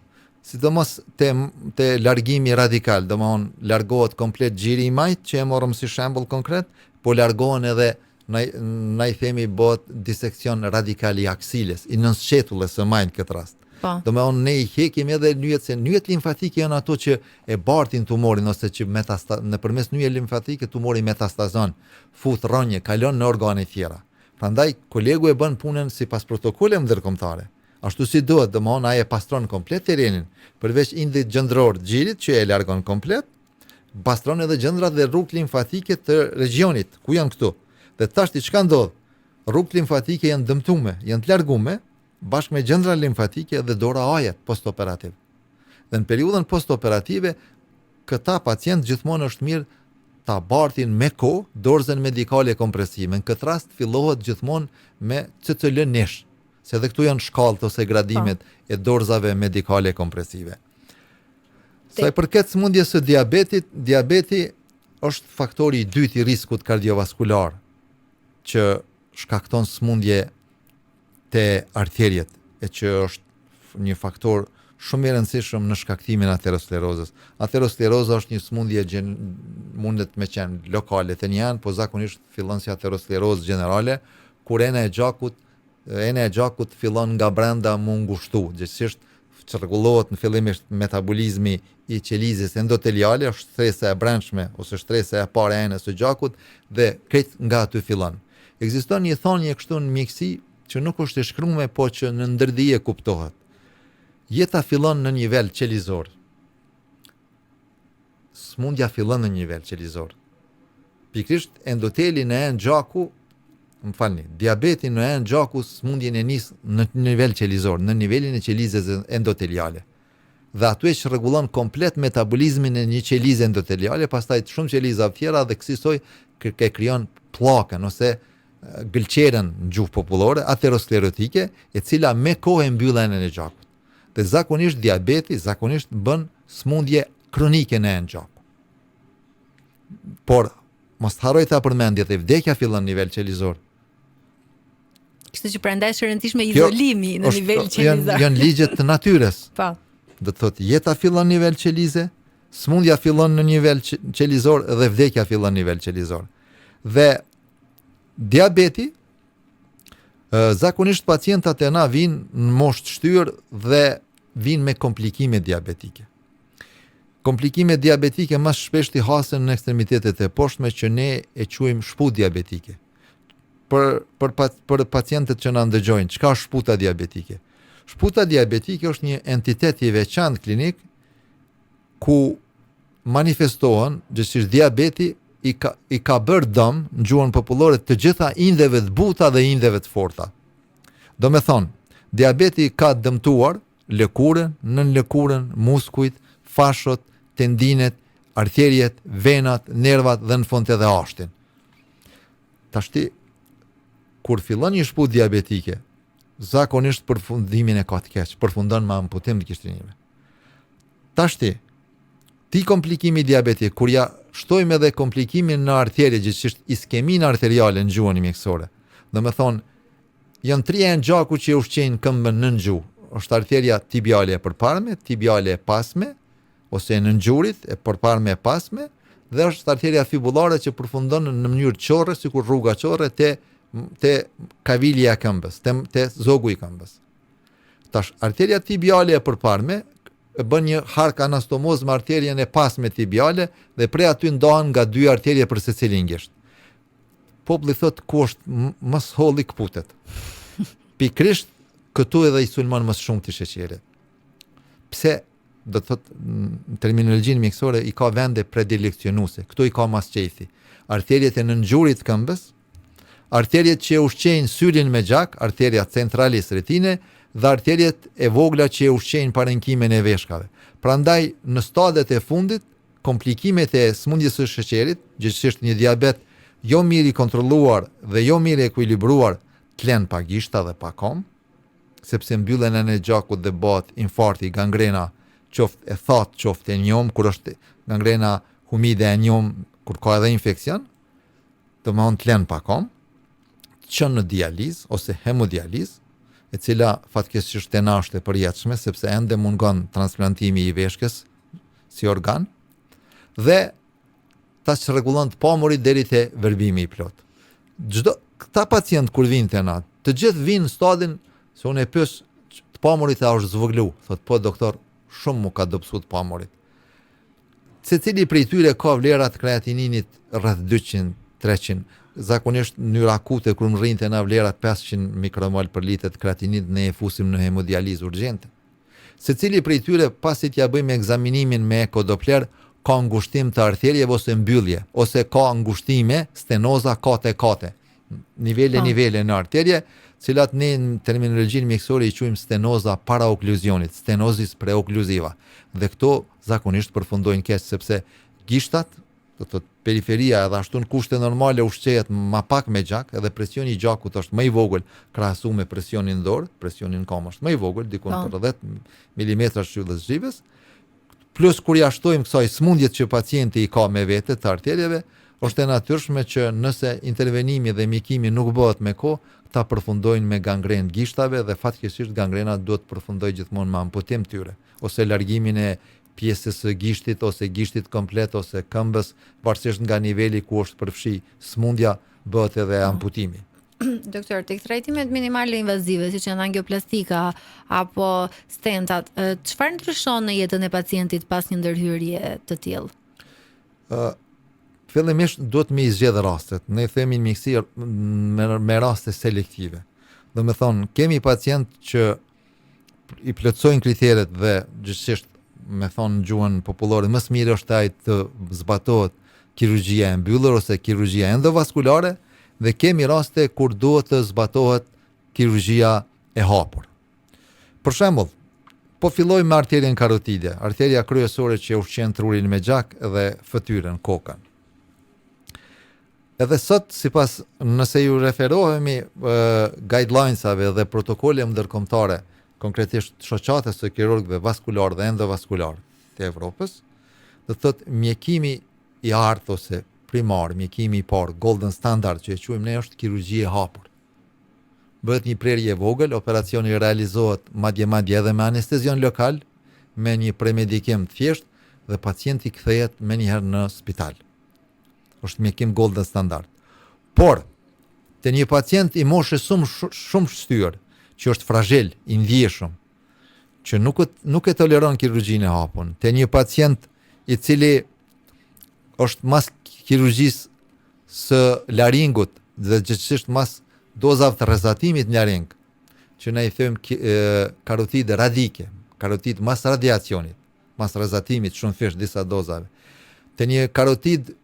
Sidomos te largimi radikal, domthonë largohet komplet gjiri i majt, që e morëm si shembull konkret, po largohen edhe na i themi bëhet diseksion radikal i aksiles, i nënsqetullës së majt në këtë rast. Domthonë ne i hekim edhe nyjet limfatike janë ato që e bartin tumorin ose që nëpërmes nyje limfatike tumori metastazon, fut rrënje, kalon në organe tjera. Prandaj kolegu e bën punën sipas protokolleve ndërkombëtare. Ashtu si duhet, domthonë ai e pastron komplet terrenin, përveç indit gjendror të gjirit që e largon komplet, pastron edhe gjendrat dhe rrugët limfatike të regionit, ku janë këtu. Dhe tash çka ndodh? Rrugët limfatike janë dëmtuar, janë të larguara bashkë me gjendra limfatike dhe dora ajet postoperativ. Dhe në periudhën postoperative, këta pacient gjithmonë është mirë ta bartin me kohë dorëzën medikale kompresive. Në këtë rast fillohet gjithmonë me CCL nesh, se edhe këtu janë shkallët ose gradimet e dorëzave medikale kompresive. Sa i përket sëmundjes së diabetit, diabeti është faktori i dytë i riskut kardiovaskular që shkakton sëmundje te arterjet, e që është një faktor shumë i rëndësishëm në shkaktimin e aterosklerozës. Ateroskleroza është një sëmundje që mundet me qenë lokale të njën, po zakonisht fillon si aterosklerozë gjenerale, kur ena e gjakut fillon nga brenda mu ngushtu, gjithsesht çrregullohet në fillimisht metabolizmi i qelizës endoteliale, është stresa e brendshme ose stresa e parë e enës së gjakut dhe krejt nga aty fillon. Ekziston një thonjë kështu në mjekësi që nuk është e shkruar, po që në ndërdhije kuptohet. Jeta fillon në nivel qelizor. Smundja fillon në nivel qelizor. Pikrisht endoteli në enë gjaku, diabeti në enë gjaku smundjen e nis në nivel qelizor, në nivelin e qelizës endoteliale. Dhe aty e rregullon komplet metabolizmin e një qelize endoteliale, pastaj shumë qeliza tjera dhe kësaj e krijon pllakën ose gëlqerën në gjuhë popullore, aterosklerotike, e cila me kohë mbyll enën e gjakut. Dhe zakonisht diabeti bën smundje kronike në enë gjaku. Por mos harroj ta përmendje të vdekja fillon në nivel qelizor. Kështu që prandaj është rëndësishme izolimi në nivel qelizor. Janë ligjet të natyrës. Po. Do të thotë jeta fillon në nivel qelize, smundja fillon në nivel qelizor dhe vdekja fillon në nivel qelizor. Dhe diabeti, zakonisht pacientat e na vinë në moshë të shtyrë dhe vinë me komplikime diabetike. Komplikime diabetike më shpesh i hasen në ekstremitetet e poshtme që ne e quajmë shputë diabetike. Për pacientët që na ndëgjojnë, çka është shputa diabetike? Shputa diabetike është një entitet i veçantë klinik ku manifestohen gjithsesi diabeti i ka bërë dëm në gjuhën popullore të gjitha indheve të buta dhe indheve të forta. Do me thonë, diabeti ka dëmtuar lëkurën, nënlëkurën, muskujt, fashot, tendinet, arterjet, venat, nervat dhe në fund edhe ashtin. Tashti, kur fillon një shputë diabetike, zakonisht përfundimin e ka të keq, përfundon me amputim të kishtrinjve. Tashti, ti komplikimi diabetik, kur ja shtojmë edhe komplikimin në arterje, gjithsesi iskeminë arteriale në gjuhën mjekësore. Do me thonë, janë 3 enë gjaku që ushqejnë këmbën në gjuhë. Është arterja tibiale e përparme, tibiale e pasme, ose në gjurit e përparme e pasme, dhe është arterja fibulare që përfundon në mënyrë qorre, sikur rruga qorre te kavilja e këmbës, te zogu i këmbës. Tash, arterja tibiale e përparme bën një hark anastomoz me arterjen e pasme tibiale dhe prej aty ndahen nga 2 arterje për secilin gisht. Populli thot ku është mos holli kputet. Pikrisht këtu edhe i sulmon më shumë të sheqerit. Pse do të thotë në terminologjinë mjekësore i ka vende predileksionuese. Këto i ka masqefi. Arterjet e nëngjurit të këmbës, arterjet që ushqejnë sylin me gjak, arterja centralis retine dhe arterjet e vogla që ushqejnë parenkimin e veshkave. Prandaj në stadet e fundit, komplikimet e smundjes së sheqerit, gjithsesi një diabet jo mirë i kontrolluar dhe jo mirë e ekuilibruar, tlen pa gishta dhe pa kom, sepse mbyllen në gjakut dhe bëhet infarkti, gangrena, qoftë e thatë, qoftë e njom, kur është gangrena humide e njom, kur ka edhe infekcion, të më honë tlen pa kom, që në dializ ose hemodializ, e cila fatkeqësisht e është e përjetshme sepse ende mungon transplantimi i veshkës si organ dhe ta çrregullon të pamurit deri te verbimi i plot. Këta pacient kur vinë te na, të gjithë vinë në stadin se unë e pyes të pamurit a është zvoglu, thot po doktor, shumë mu ka dobësu të pamurit. Secili prej tyre ka vlera të kreatininit rreth 200-300. Zakonisht në mënyrë akute kur më rrinte na vlerat 500 mikromol për litër të kreatinit, ne e fusim në hemodializë urgjente. Secili prej tyre pasi t'ja bëjmë ekzaminimin me ekodoppler, ka ngushtim të arterieve ose mbyllje, ose ka ngushtime, stenoza kate, nivele në arterje, cilat ne në terminologjinë mjekësore i quajmë stenoza paraokluzionit, stenozis preokluziva. Dhe këto zakonisht përfundojnë keq sepse gishtat, do të thotë periferia edhe ashtu në kushte normale ushqehet ma pak me gjak, edhe presioni i gjakut është më i vogël krahasuar me presionin dorë, presioni në këmbë është më i vogël, dikon për 10 mm shtyllës zhivës. Plus kur ja shtojmë kësaj smundjet që pacienti i ka me vete të arterjeve, është e natyrshme që nëse intervenimi dhe mjekimi nuk bëhet me kohë, ta përfundojnë me gangrenë gishtave dhe fatkeqësisht gangrena duhet të përfundojë gjithmonë me amputim tyre ose largimin e pjesës së gishtit ose gishtit komplet ose këmbës, varësisht nga niveli ku është përfshi smundja, bëhet edhe amputimi. Doktor, tek trajtimet minimale invazive, siç janë angioplastika apo stentat, çfarë ndryshon në jetën e pacientit pas një ndërhyrje të tillë? Fillimisht duhet me i zgjedh rastet. Ne themi në mjekësi me raste selektive. Do me thonë, kemi pacient që i plotësojnë kriteret dhe gjithsesi me thonë në gjuhën popullore, më së miri është ai të zbatohet kirurgjia e mbyllur ose kirurgjia endovaskulare, dhe kemi raste kur duhet të zbatohet kirurgjia e hapur. Për shembull, po filloj me arterien karotide, arteria kryesore që ushqen trurin me gjak dhe fytyrën, kokën. Edhe sot, sipas nëse ju referohemi guidelinesave dhe protokolleve ndërkombëtare, konkretisht shoqatës së kirurgëve vaskular dhe endovaskular të Evropës, do të thotë mjekimi i artë ose primar, mjekimi i parë, golden standard që e quajmë ne është kirurgji e hapur. Bëhet një prerje e vogël, operacioni realizohet madje edhe me anestezion lokal, me një premedikim të thjeshtë dhe pacienti kthehet menjëherë në spital. Është mjekim golden standard. Por, te një pacient i moshës shumë shtyr, që është fragil, i ndjeshëm, që nuk e toleron kirurgjinë e hapur, te një pacient i cili është mas kirurgjisë së laringut dhe gjithsesi mas dozave të rrezatimit në laring, që ne i thëmë karotide radike, karotid mas radiacionit, mas rrezatimit shumë fish disa dozave. Te një karotid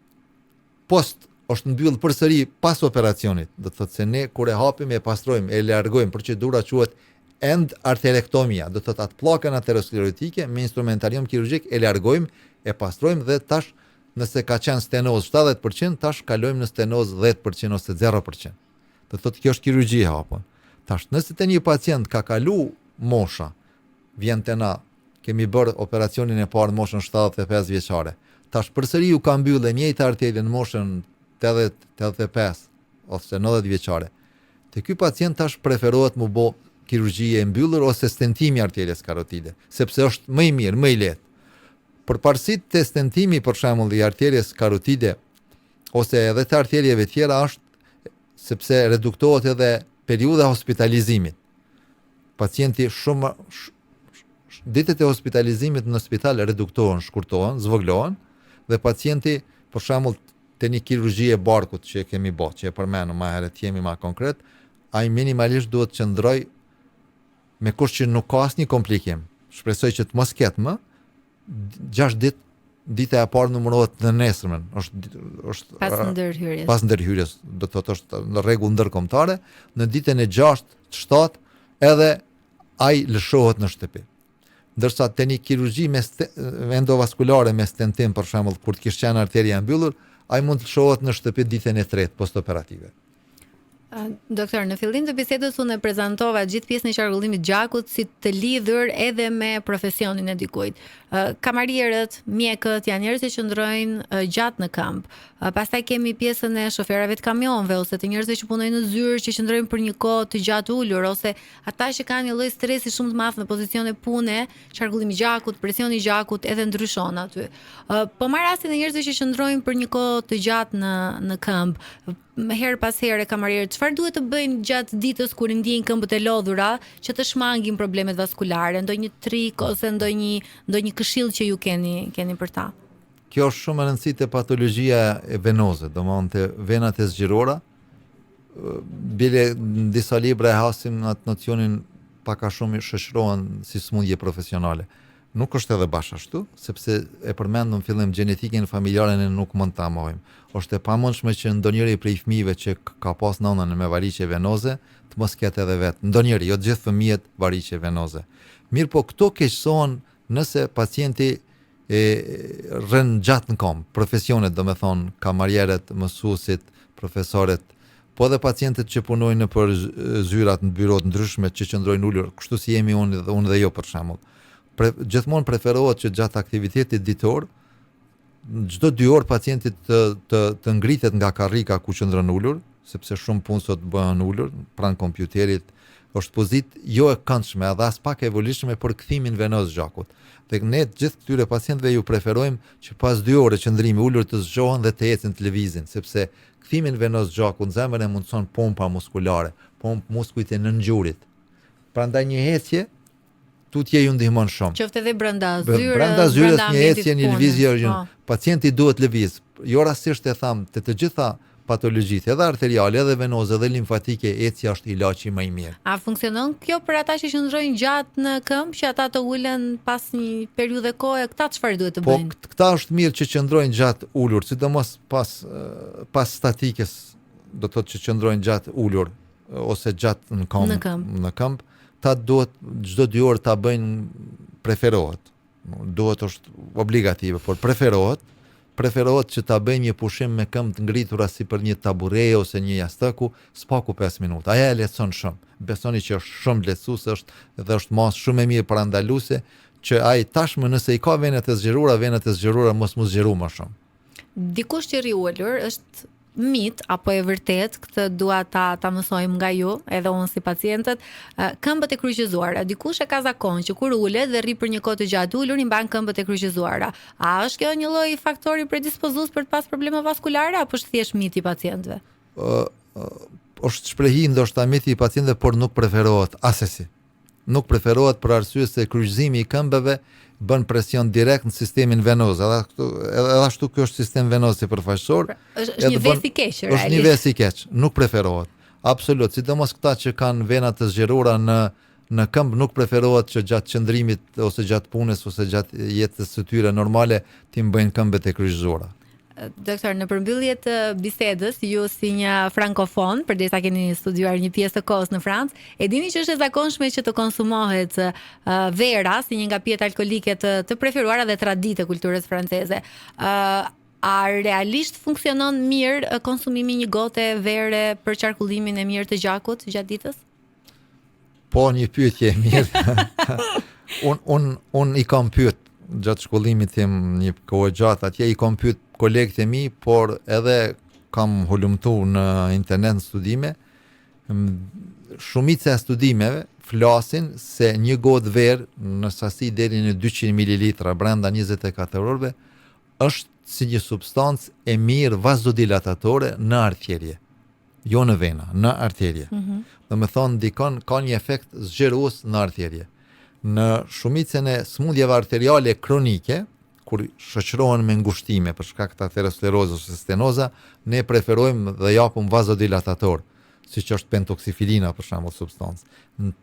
post është mbyll përsëri pas operacionit, do të thotë se ne kur e hapim e pastrojmë, e largojmë, procedura quhet end-arterektomia, do të thotë atë pllakën aterosklerotike me instrumentarium kirurgjik e largojmë, e pastrojmë dhe tash nëse ka qenë stenoz 70%, tash kalojmë në stenoz 10% ose 0%. Do të thotë kjo është kirurgji e hapur. Tash nëse te një pacient ka kalu mosha, vjen te na, kemi bërë operacionin e parë në moshën 75 vjeçare. Tash përsëri u ka mbyllë njëjta arterie në moshën 80-85 ose 90 vjeçare. Te ky pacient tash preferohet mu bë kirurgji e mbyllur ose stentimi arterjes karotide, sepse është më i mirë, më i lehtë. Përparësit të stentimi për shembull i arterjes karotide ose edhe të arterieve tjera është sepse reduktohet edhe periudha hospitalizimit. Pacienti ditët e hospitalizimit në spital reduktohen, shkurtohen, zvoglohen dhe pacienti për shembull te një kirurgji e barkut që e kemi bërë, që e përmendëm më herët, jemi më konkret, ai minimalisht duhet të qëndroj me kusht që nuk ka asnjë komplikim. Shpresoj që të mos ketë më, 6 ditë, dita e parë numërohet në nesërmen, është pas ndërhyrjes. Pas ndërhyrjes, do të thotë është në rregull ndërkombëtare, në ditën e 6, 7 edhe ai lëshohet në shtëpi. Ndërsa te një kirurgji endovaskulare me stentim për shembull, kur të kish qenë arteria e mbyllur, ai mund të lëshohet në shtëpi ditën e 3 postoperative. Doktor, në fillim të bisedës unë e prezantova gjithë pjesën e qarkullimit gjakut si të lidhur edhe me profesionin e dikujt. Kamarierët, mjekët janë njerëz që qëndrojnë gjatë në këmbë. Pastaj kemi pjesën e shoferëve të kamionëve ose të njerëzve që punojnë në zyrë që qëndrojnë për një kohë të gjatë ulur ose ata që kanë një lloj stresi shumë të madh në pozicione pune, qarkullimi i gjakut, presioni i gjakut edhe ndryshon aty. Po marr rastin e njerëzve që qëndrojnë për një kohë të gjatë në këmbë. Her pas here kamarierët çfarë duhet të bëjnë gjatë ditës kur ndjejnë këmbët e lodhura që të shmangin problemet vaskulare, ndonjë trik ose ndonjë këshill që ju keni për ta? Kjo është shumë e rëndësishme te patologjia e venoze, domethënë te venat e zgjirora. Bile në disa libra e hasim atë nocionin pak a shumë shoqërohen si smundje profesionale. Nuk është edhe bashkë ashtu, sepse e përmendëm në fillim gjenetikën familjare ne nuk mund ta mohojmë. Është e pamundshme që ndonjëri prej fëmijëve që ka pas nënën me variqe venoze të mos ketë edhe vet. Ndonjëri, jo të gjithë fëmijët variqe venoze. Mirë po këto keqësohen nëse pacienti rën gjatë në kom, profesionet do me thonë, kamarierët, mësuesit, profesorët, po edhe pacientët që punojnë për zyrat në byrot ndryshme që qëndrojnë ulur, kështu si jemi unë dhe jo për shembull. Gjithmonë preferohet që gjatë aktivitetit ditor, çdo 2 orë pacientit të ngritet nga karrika ku qëndron ulur, sepse shumë punë sot bëhen ulur, pranë kompjuterit, është pozitë jo e këndshme edhe as pak e volishme për kthimin venoz gjakut. Dhe ne gjithë këtyre pacientëve ju preferojmë që pas 2 orë qëndrimi ulur të zgjohen dhe të ecin, të lëvizin, sepse kthimin venoz gjakut në zemër e mundson pompa muskulare, muskujt e nëngjurit. Prandaj një ecje tutje ju ndihmon shumë. Qoftë edhe brenda zyrës, brenda zyrës një ecje, një lëvizje, pacienti duhet lëviz. Jo rastisht e tham, të gjitha patologjitë, edhe arteriale, edhe venoze, edhe limfatike, ecja është ilaçi më i mirë. A funksionon kjo për ata që qëndrojnë gjatë në këmbë, që ata të ulen pas një periudhe kohe, këta çfarë duhet të bëjnë? Po, këta është mirë që qëndrojnë gjatë ulur, sidomos pas statikës, do të thotë që qëndrojnë gjatë ulur ose gjatë në këmbë. Ta duhet çdo 2 orë ta bëjnë, preferohet. Duhet është obligative, por preferohet që ta bëjnë një pushim me këmbë të ngritura si për një tabure ose një jastëku, s'paku 5 minuta. Aja e lehtëson shumë. Besoni që është shumë lehtësuese, është mas shumë e mirë parandaluese që ai tashmë nëse i ka venet e zgjerura mos mu zgjeru më shumë. Dikush që rri ulur është mit apo e vërtet, këtë dua ta mësojmë nga ju, edhe unë si pacientët, këmbët e kryqëzuara. Dikush e ka zakon që kur ulet dhe rri për një kohë të gjatë ulur, i mban këmbët e kryqëzuara. A është kjo një lloj faktori predispozues për të pas probleme vaskulare apo është thjesht mit i pacientëve? Është shprehi ndoshta miti i pacientëve, por nuk preferohet asesi. Nuk preferohet për arsye se kryqëzimi i këmbëve bën presion direkt në sistemin venoz. Edhe ashtu ky është sistem venoz i përfaqësor. Është një ves i keq. Është një ves i keq, nuk preferohet. Absolut, sidomos këta që kanë vena të zgjerura në këmbë, nuk preferohet që gjatë qëndrimit ose gjatë punës ose gjatë jetës së tyre normale të bëjnë këmbët e kryqëzuara. Doktor, në përmbyllje të bisedës, ju si një frankofon, përdesa keni studiuar një pjesë të kohës në Francë, e dini që është e zakonshme që të konsumohet vera si një nga pijet alkolike të preferuara dhe tradite kulturës franceze. A realisht funksionon mirë konsumimi një gote vere për qarkullimin e mirë të gjakut gjatë ditës? Po, një pyetje e mirë. Unë i kam pyet gjatë shkollimit tim një kohë gjatë, atje i kam pyet kolegët e mi, por edhe kam hulumtu në internet në studime. Shumica e studimeve flasin se një gotë verë në sasi deri në 200 ml brenda 24 orëve është si një substancë e mirë vasodilatatore në arterje. Jo në vena, në arterje. Do me thonë, dikon ka një efekt zgjerues në arterje. Në shumicën e smundjeve arteriale kronike, kur shoqërohen me ngushtime për shkak të aterosklerozës ose stenoza, ne preferojmë dhe japim vasodilatator, siç është pentoksifilina për shembull substancë.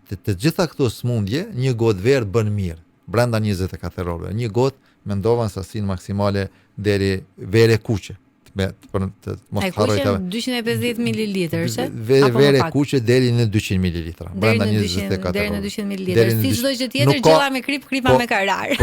Të gjitha këto smundje, një gotë verë bën mirë. brenda 24 orëve. Një gotë mendova në sasinë maksimale deri vere kuqe. Për të mos harroj ta 250 ml, ëh? Vere kuqe deri në 200 ml. Brenda 24 orëve. Deri në 200 ml. Si çdo gjë tjetër, gjella me krip, kripa me karar.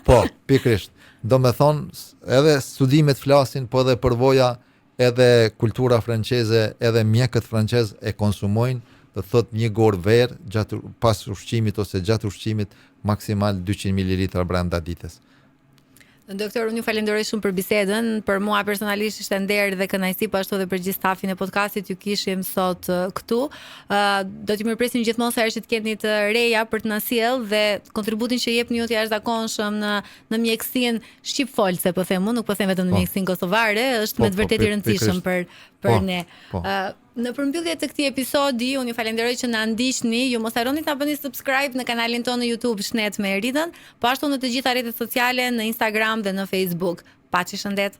Po, pikërisht. Do me thonë, edhe studimet flasin, po edhe përvoja, edhe kultura franceze, edhe mjekët francez e konsumojnë, do thot një gorë verë gjatë pas ushqimit ose gjatë ushqimit maksimal 200 ml brenda ditës. Doktor, unë ju falenderoj shumë për bisedën. Për mua personalisht ishte nder dhe kënaqësi, po ashtu edhe për gjithë stafin e podcastit ju kishim sot këtu. Do t'ju mirpresim gjithmonë sa herë që të keni të reja për të na sjell dhe kontributin që jepni ju të jashtëzakonshëm në mjekësinë shqipfolse, po them unë, nuk po them vetëm në mjekësinë kosovare, është me të vërtetë i rëndësishëm për ne. Në përmbyllje të këtij episodi, unë ju falenderoj që na ndiqni. Ju mos harroni ta bëni subscribe në kanalin tonë në YouTube Shnet me Eridën, po ashtu në të gjitha rrjetet sociale, në Instagram dhe në Facebook. Paçi shëndet.